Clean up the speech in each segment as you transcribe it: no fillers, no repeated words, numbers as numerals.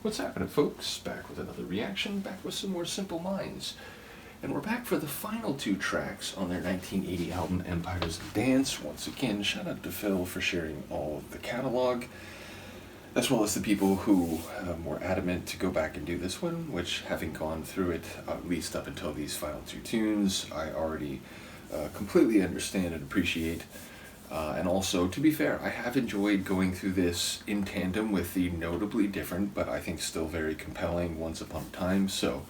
What's happening, folks? Back with another reaction, back with some more Simple Minds. And we're back for the final two tracks on their 1980 album, Empire's Dance. Once again, shout out to Phil for sharing all of the catalog, as well as the people who were adamant to go back and do this one, which, having gone through it, at least up until these final two tunes, I already completely understand and appreciate. And also, to be fair, I have enjoyed going through this in tandem with the notably different, but I think still very compelling Once Upon a Time. So,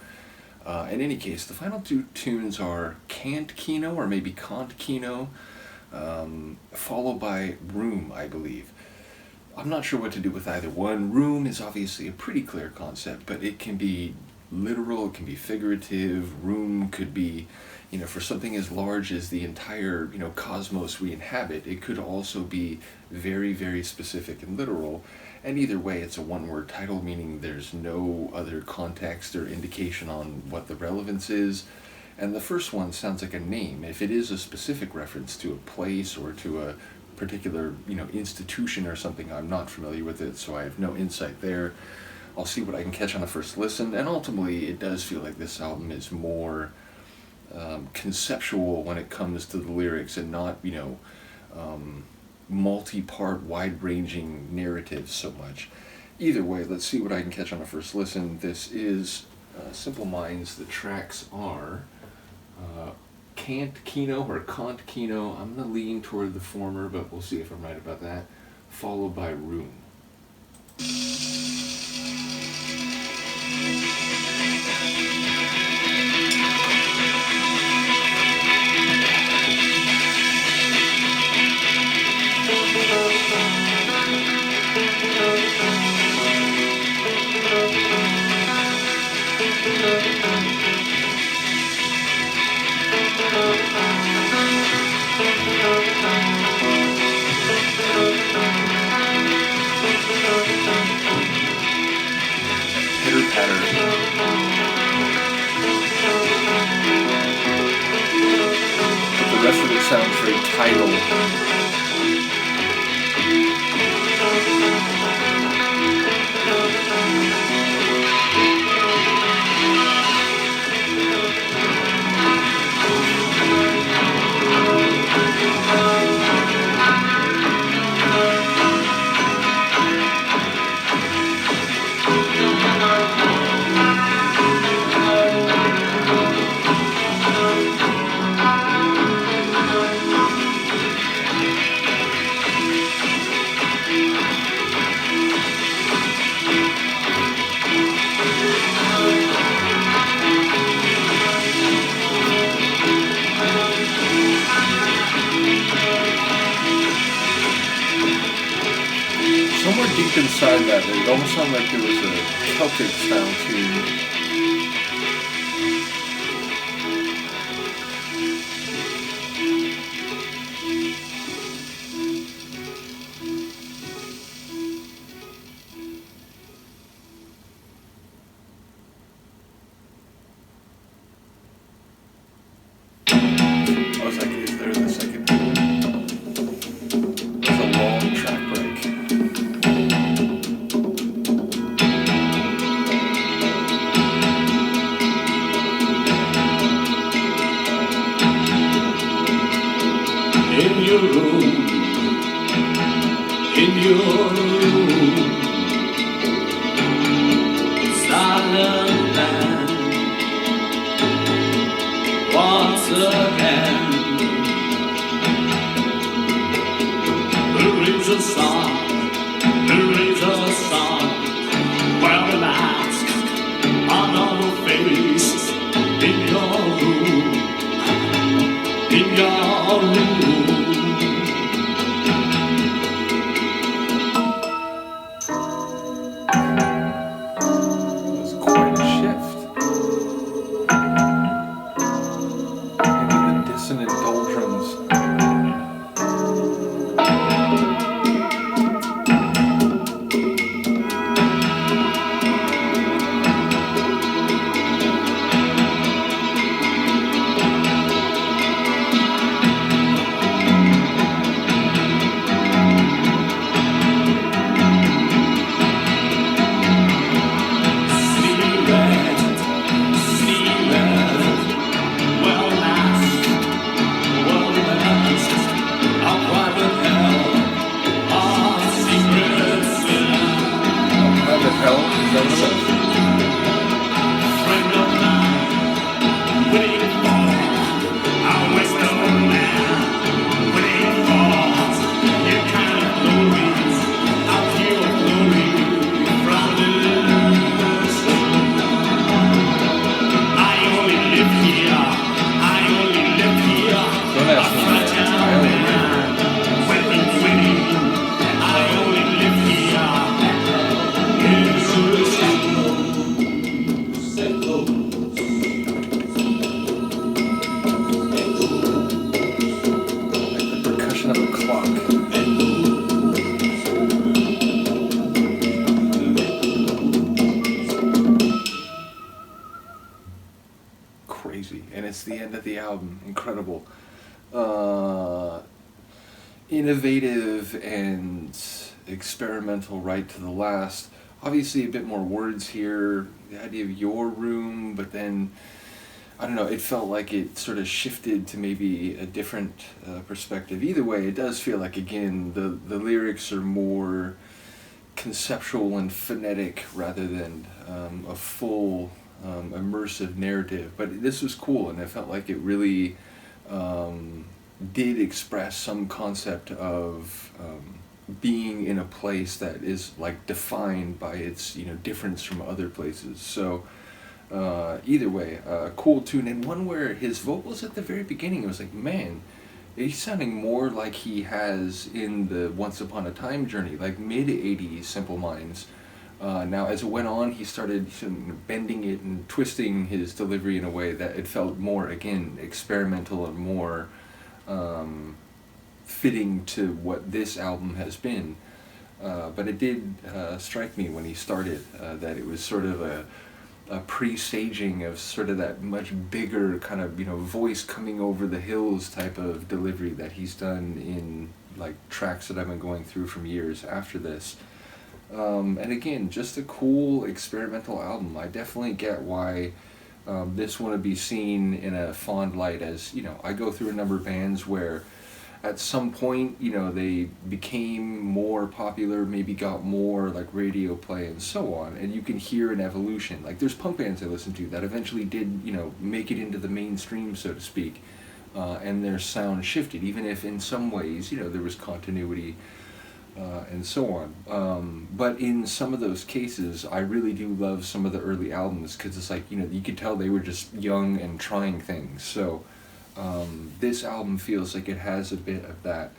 in any case, the final two tunes are Kant Kino, or maybe Kant Kino, followed by Room, I believe. I'm not sure what to do with either one. Room is obviously a pretty clear concept, but it can be literal, it can be figurative. Room could be, for something as large as the entire, cosmos we inhabit. It could also be very, very specific and literal. And either way, it's a one-word title, meaning there's no other context or indication on what the relevance is. And the first one sounds like a name. If it is a specific reference to a place or to a particular, institution or something, I'm not familiar with it, so I have no insight there. I'll see what I can catch on a first listen. And ultimately, it does feel like this album is more conceptual when it comes to the lyrics and not, multi-part, wide-ranging narratives so much. Either way, let's see what I can catch on a first listen. This is Simple Minds. The tracks are Kant Kino or Kant Kino. I'm going to lean toward the former, but we'll see if I'm right about that. Followed by Room. Pitter patter. The rest of it sounds very tidal. Somewhere deep inside that, it almost sounded like there was a Celtic style tune. I was like, is there the second? There's a long track break. In your room, silent land, once again, there is a song, well masked, another face, in your room, in your room. Dissonant doldrums. it's the end of the album. Incredible. Innovative and experimental right to the last. Obviously a bit more words here, the idea of your room, but then, I don't know, it felt like it sort of shifted to maybe a different perspective. Either way, it does feel like, again, the lyrics are more conceptual and phonetic rather than a full immersive narrative. But this was cool, and I felt like it really did express some concept of being in a place that is like defined by its difference from other places. So either way, a cool tune, and one where his vocals at the very beginning, it was like, man, he's sounding more like he has in the Once Upon a Time journey, like mid-'80s Simple Minds. Now, as it went on, he started bending it and twisting his delivery in a way that it felt more, again, experimental and more fitting to what this album has been. But it did strike me when he started that it was sort of a pre-staging of sort of that much bigger kind of voice coming over the hills type of delivery that he's done in like tracks that I've been going through from years after this. And again, just a cool experimental album. I definitely get why this want to be seen in a fond light, as I go through a number of bands where at some point, they became more popular, maybe got more like radio play and so on, and you can hear an evolution. Like there's punk bands I listen to that eventually did, make it into the mainstream, so to speak, and their sound shifted, even if in some ways, there was continuity and so on. But in some of those cases, I really do love some of the early albums, because it's like, you could tell they were just young and trying things. So this album feels like it has a bit of that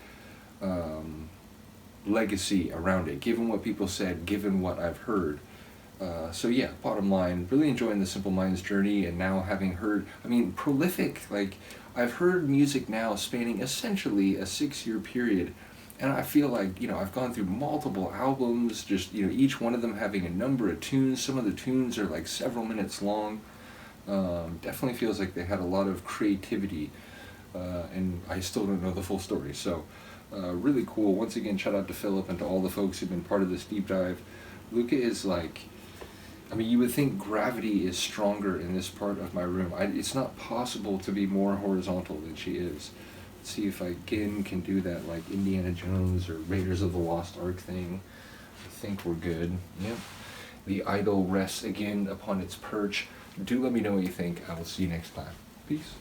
legacy around it, given what people said, given what I've heard. So yeah, bottom line, really enjoying the Simple Minds journey, and now having heard, prolific, like I've heard music now spanning essentially a 6-year period, and I feel like, I've gone through multiple albums, just, each one of them having a number of tunes. Some of the tunes are like several minutes long. Definitely feels like they had a lot of creativity, and I still don't know the full story. So really cool. Once again, shout out to Philip and to all the folks who've been part of this deep dive. Luca is like, you would think gravity is stronger in this part of my room. It's not possible to be more horizontal than she is. Let's see if I again can do that like Indiana Jones or Raiders of the Lost Ark thing. I think we're good. Yep. The idol rests again upon its perch. Do let me know what you think. I will see you next time. Peace.